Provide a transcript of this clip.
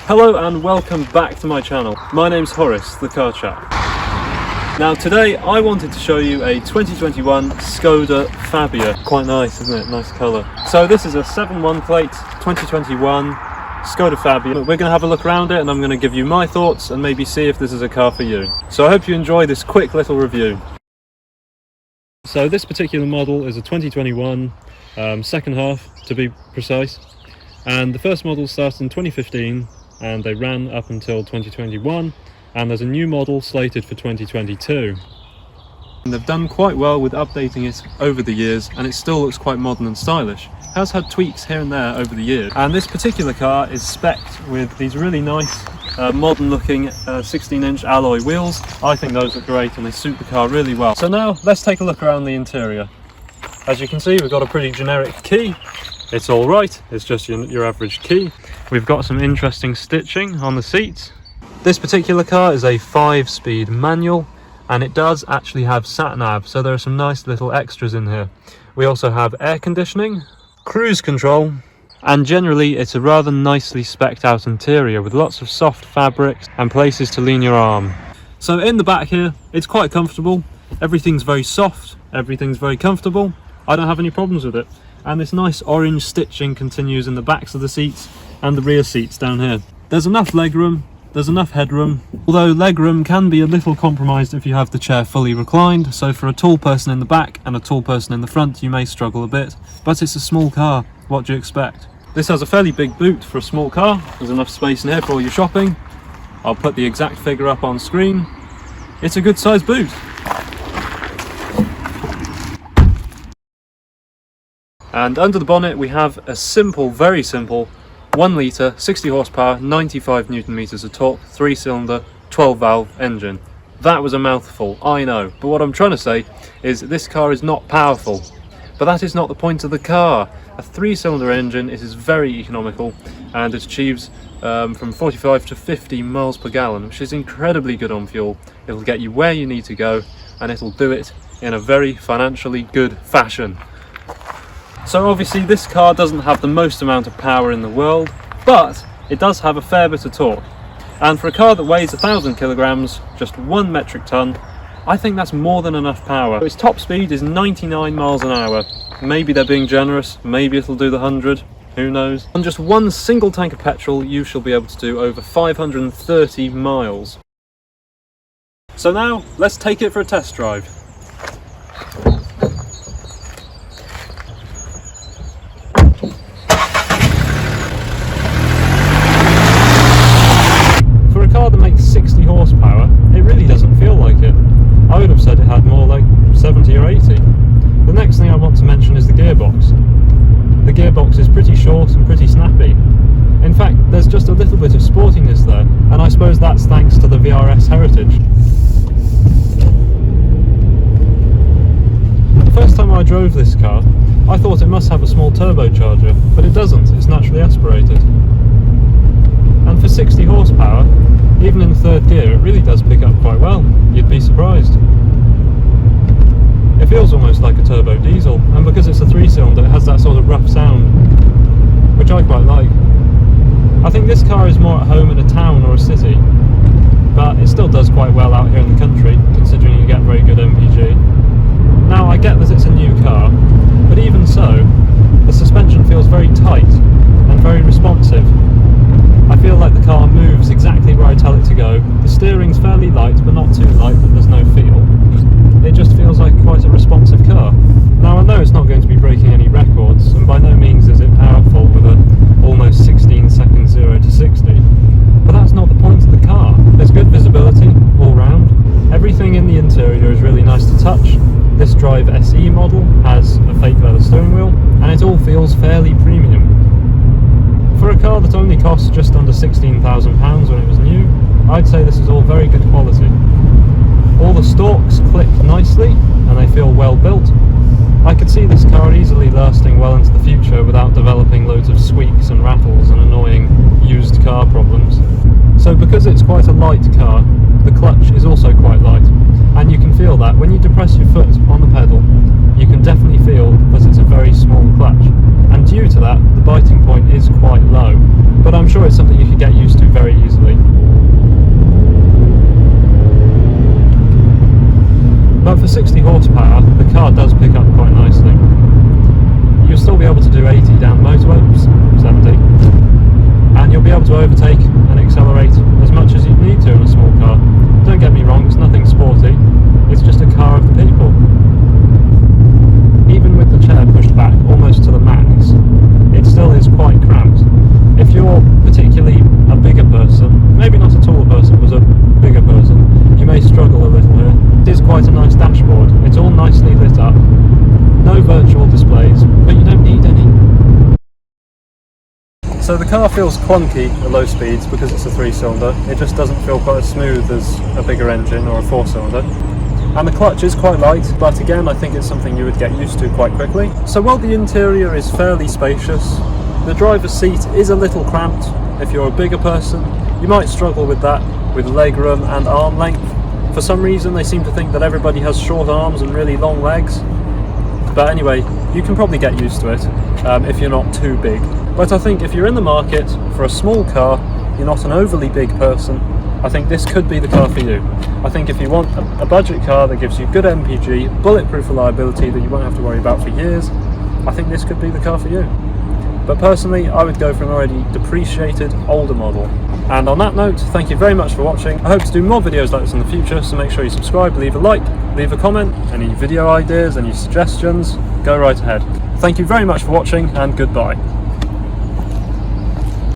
Hello and welcome back to my channel. My name's Horace, the car chap. Now today I wanted to show you a 2021 Skoda Fabia. Quite nice, isn't it? Nice colour. So this is a 7.1 plate 2021 Skoda Fabia. We're going to have a look around it and I'm going to give you my thoughts and maybe see if this is a car for you. So I hope you enjoy this quick little review. So this particular model is a 2021 second half to be precise, and the first model started in 2015 and they ran up until 2021, and there's a new model slated for 2022. And they've done quite well with updating it over the years, and it still looks quite modern and stylish. It has had tweaks here and there over the years, and this particular car is spec'd with these really nice modern looking 16-inch alloy wheels. I think those look great and they suit the car really well. So now let's take a look around the interior. As you can see, we've got a pretty generic key. It's all right, it's just your average key. We've got some interesting stitching on the seats. This particular car is a 5-speed manual, and it does actually have sat-nav, so there are some nice little extras in here. We also have air conditioning, cruise control, and generally it's a rather nicely spec'd out interior with lots of soft fabrics and places to lean your arm. So in the back here, it's quite comfortable. Everything's very soft, everything's very comfortable. I don't have any problems with it. And this nice orange stitching continues in the backs of the seats and the rear seats down here. There's enough legroom, there's enough headroom, although legroom can be a little compromised if you have the chair fully reclined, so for a tall person in the back and a tall person in the front you may struggle a bit, but it's a small car, what do you expect? This has a fairly big boot for a small car. There's enough space in here for all your shopping. I'll put the exact figure up on screen. It's a good sized boot. And under the bonnet we have a simple, very simple 1 litre, 60 horsepower, 95 newton meters of torque, 3-cylinder, 12-valve engine. That was a mouthful, I know, but what I'm trying to say is this car is not powerful. But that is not the point of the car. A 3-cylinder engine is very economical, and it achieves from 45 to 50 miles per gallon, which is incredibly good on fuel. It'll get you where you need to go, and it'll do it in a very financially good fashion. So obviously this car doesn't have the most amount of power in the world, but it does have a fair bit of torque. And for a car that weighs 1,000 kilograms, just 1 metric ton, I think that's more than enough power. Its top speed is 99 miles an hour. Maybe they're being generous, maybe it'll do the 100, who knows. On just one single tank of petrol, you shall be able to do over 530 miles. So now, let's take it for a test drive. For a car that makes 60 horsepower, it really doesn't feel like it. I would have said it had more like 70 or 80. The next thing I want to mention is the gearbox. The gearbox is pretty short and pretty snappy. In fact, there's just a little bit of sportiness there, and I suppose that's thanks to the VRS heritage. The first time I drove this car, I thought it must have a small turbocharger, but it doesn't, it's naturally aspirated. And for 60 horsepower, even in third gear, it really does pick up quite well. You'd be surprised. It feels almost like a turbo diesel, and because it's a 3-cylinder, it has that sort of rough sound, which I quite like. I think this car is more at home in a town or a city, but it still does quite well out here in the country, considering you get very good MPG. Now, I get that it's a new car, but even so, the suspension feels very tight and very responsive. I feel like the car moves exactly where I tell it to go. The steering's fairly light, but not too light that there's no feel. It just feels like quite a responsive car. Now I know it's not going to be breaking any records, and by no means is it powerful with a almost 16 second 0 to 60. But that's not the point of the car. There's good visibility all round. Everything in the interior is really nice to touch. This Drive SE model has a fake leather steering wheel, and it all feels fairly premium. For a car that only cost just under £16,000 when it was new, I'd say this is all very good quality. All the stalks click nicely and they feel well built. I could see this car easily lasting well into the future without developing loads of squeaks and rattles and annoying used car problems. So because it's quite a light car, the clutch is also quite light, and you can feel that when you depress your foot on the pedal, you can definitely feel that it's a very small clutch. And due to that, the biting point is quite low, but I'm sure it's something you could get used to very want to overtake and accelerate as much as you need to in a small car. Don't get me wrong, it's nothing sporty, it's just a car of the people. Even with the chair pushed back almost to the max, it still is quite cramped. If you're particularly a bigger person, maybe not a taller person, but a bigger person, you may struggle a little here. It is quite a nice dashboard, it's all nicely lit up, no virtual displays, but you don't need any. So the car feels clunky at low speeds because it's a 3-cylinder, it just doesn't feel quite as smooth as a bigger engine or a 4-cylinder. And the clutch is quite light, but again I think it's something you would get used to quite quickly. So while the interior is fairly spacious, the driver's seat is a little cramped. If you're a bigger person, you might struggle with that, with legroom and arm length. For some reason they seem to think that everybody has short arms and really long legs. But anyway, you can probably get used to it if you're not too big. But I think if you're in the market for a small car, you're not an overly big person, I think this could be the car for you. I think if you want a budget car that gives you good MPG, bulletproof reliability that you won't have to worry about for years, I think this could be the car for you. But personally, I would go for an already depreciated, older model. And on that note, thank you very much for watching. I hope to do more videos like this in the future, so make sure you subscribe, leave a like, leave a comment, any video ideas, any suggestions, go right ahead. Thank you very much for watching, and goodbye.